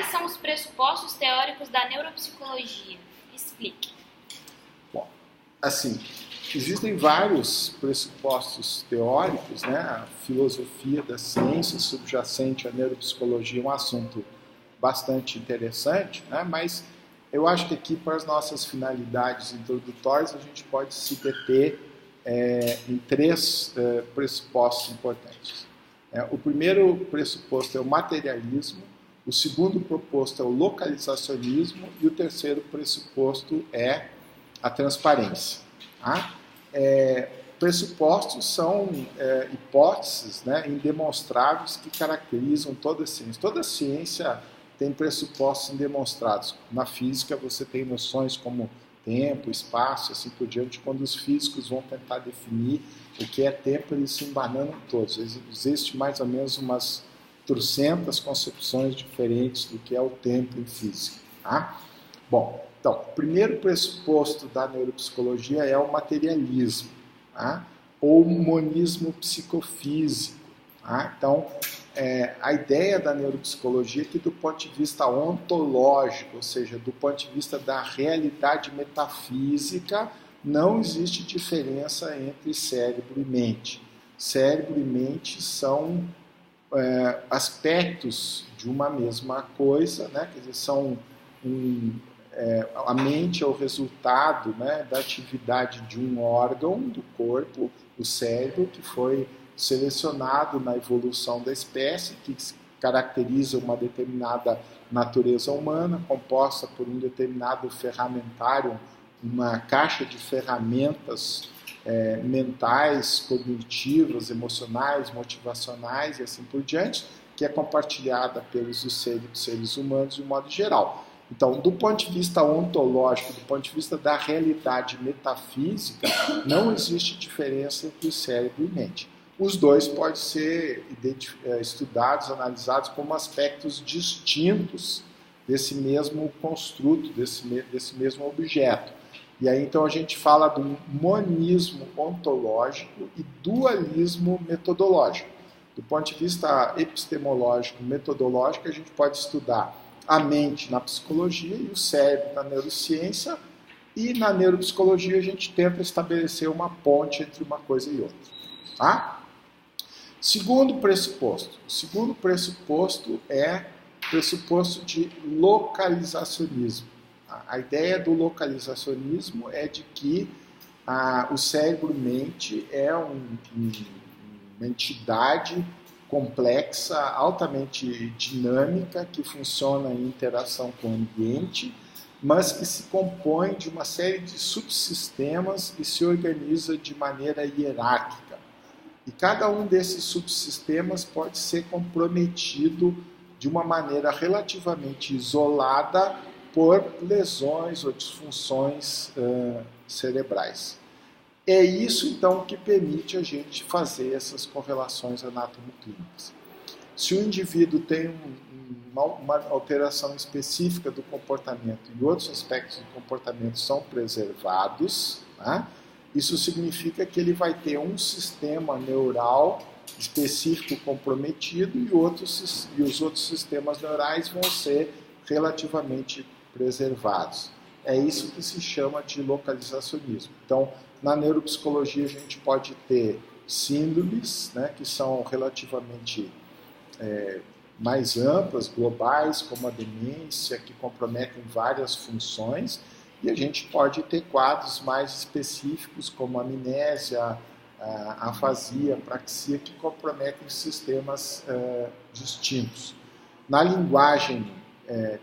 Quais são os pressupostos teóricos da neuropsicologia? Explique. Bom, assim, existem vários pressupostos teóricos, né? A filosofia da ciência subjacente à neuropsicologia é um assunto bastante interessante, né? Mas eu acho que aqui, para as nossas finalidades introdutórias, a gente pode se deter em três pressupostos importantes. O primeiro pressuposto é o materialismo, o segundo proposto é o localizacionismo e o terceiro pressuposto é a transparência. Tá? Pressupostos são hipóteses, né, indemonstráveis que caracterizam toda a ciência. Toda a ciência tem pressupostos indemonstrados. Na física você tem noções como tempo, espaço, assim por diante. Quando os físicos vão tentar definir o que é tempo, eles se embananam todos. Existe mais ou menos umas 300 concepções diferentes do que é o tempo em física. Tá? Bom, então, o primeiro pressuposto da neuropsicologia é o materialismo, tá? Ou o monismo psicofísico. Tá? Então, a ideia da neuropsicologia é que, do ponto de vista ontológico, ou seja, do ponto de vista da realidade metafísica, não existe diferença entre cérebro e mente. Cérebro e mente são aspectos de uma mesma coisa, né? Quer dizer, a mente é o resultado, né, da atividade de um órgão do corpo, o cérebro, que foi selecionado na evolução da espécie, que caracteriza uma determinada natureza humana, composta por um determinado ferramentário, uma caixa de ferramentas mentais, cognitivas, emocionais, motivacionais e assim por diante, que é compartilhada pelos seres humanos de um modo geral. Então, do ponto de vista ontológico, do ponto de vista da realidade metafísica, não existe diferença entre cérebro e mente. Os dois podem ser estudados, analisados como aspectos distintos desse mesmo construto, desse mesmo objeto. E aí, então, a gente fala do monismo ontológico e dualismo metodológico. Do ponto de vista epistemológico, metodológico, a gente pode estudar a mente na psicologia e o cérebro na neurociência, e na neuropsicologia a gente tenta estabelecer uma ponte entre uma coisa e outra. Tá? Segundo pressuposto. O segundo pressuposto é o pressuposto de localizacionismo. A ideia do localizacionismo é de que o cérebro-mente é uma entidade complexa, altamente dinâmica, que funciona em interação com o ambiente, mas que se compõe de uma série de subsistemas e se organiza de maneira hierárquica. E cada um desses subsistemas pode ser comprometido de uma maneira relativamente isolada por lesões ou disfunções cerebrais. É isso, então, que permite a gente fazer essas correlações anatomoclínicas. Se o indivíduo tem uma alteração específica do comportamento e outros aspectos do comportamento são preservados, né, isso significa que ele vai ter um sistema neural específico comprometido e os outros sistemas neurais vão ser relativamente preservados. É isso que se chama de localizacionismo. Então, na neuropsicologia a gente pode ter síndromes, né, que são relativamente mais amplas, globais, como a demência, que comprometem várias funções, e a gente pode ter quadros mais específicos, como a amnésia, a afasia, a praxia, que comprometem sistemas distintos. Na linguagem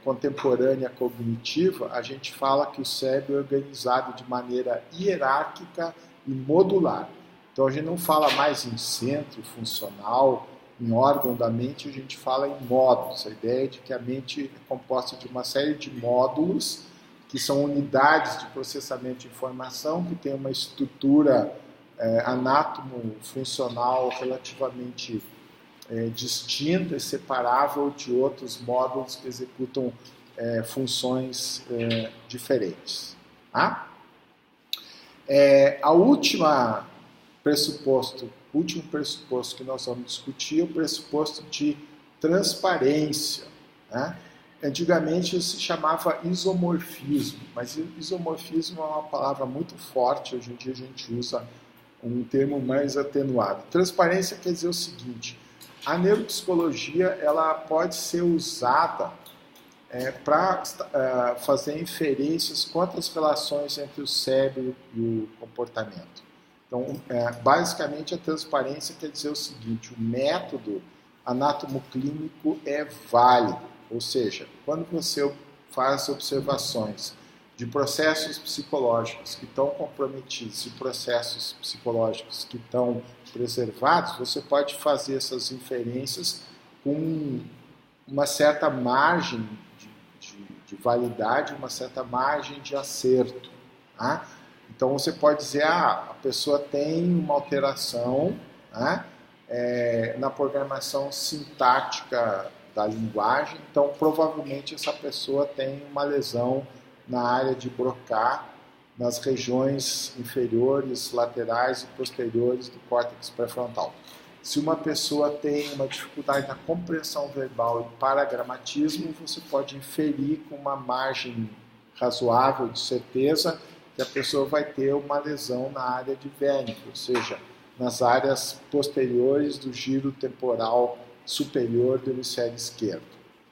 contemporânea cognitiva, a gente fala que o cérebro é organizado de maneira hierárquica e modular. Então a gente não fala mais em centro funcional, em órgão da mente, a gente fala em módulos. A ideia é de que a mente é composta de uma série de módulos, que são unidades de processamento de informação, que tem uma estrutura anátomo-funcional relativamente distinta e separável de outros módulos que executam funções diferentes. Tá? O último pressuposto que nós vamos discutir é o pressuposto de transparência. Né? Antigamente se chamava isomorfismo, mas isomorfismo é uma palavra muito forte, hoje em dia a gente usa um termo mais atenuado. Transparência quer dizer o seguinte: a neuropsicologia ela pode ser usada para fazer inferências quanto às relações entre o cérebro e o comportamento. Então, basicamente, a transparência quer dizer o seguinte: o método anatomoclínico é válido, ou seja, quando você faz observações de processos psicológicos que estão comprometidos e processos psicológicos que estão preservados, você pode fazer essas inferências com uma certa margem de validade, uma certa margem de acerto. Tá? Então você pode dizer, a pessoa tem uma alteração, tá? Na programação sintática da linguagem, então provavelmente essa pessoa tem uma lesão na área de Broca, nas regiões inferiores, laterais e posteriores do córtex pré-frontal. Se uma pessoa tem uma dificuldade na compreensão verbal e paragramatismo, você pode inferir com uma margem razoável de certeza que a pessoa vai ter uma lesão na área de Wernicke, ou seja, nas áreas posteriores do giro temporal superior do hemisfério esquerdo.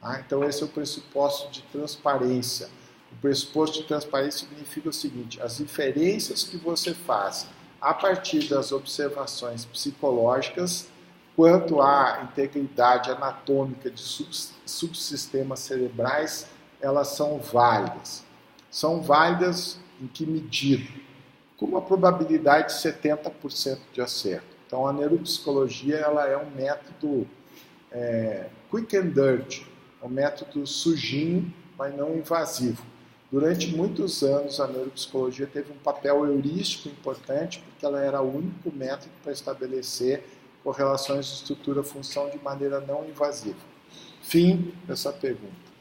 Tá? Então esse é o pressuposto de transparência. O pressuposto de transparência significa o seguinte: as inferências que você faz a partir das observações psicológicas quanto à integridade anatômica de subsistemas cerebrais, elas são válidas. São válidas em que medida? Com uma probabilidade de 70% de acerto. Então a neuropsicologia ela é um método quick and dirty, um método sujinho, mas não invasivo. Durante muitos anos, a neuropsicologia teve um papel heurístico importante, porque ela era o único método para estabelecer correlações de estrutura-função de maneira não invasiva. Fim dessa pergunta.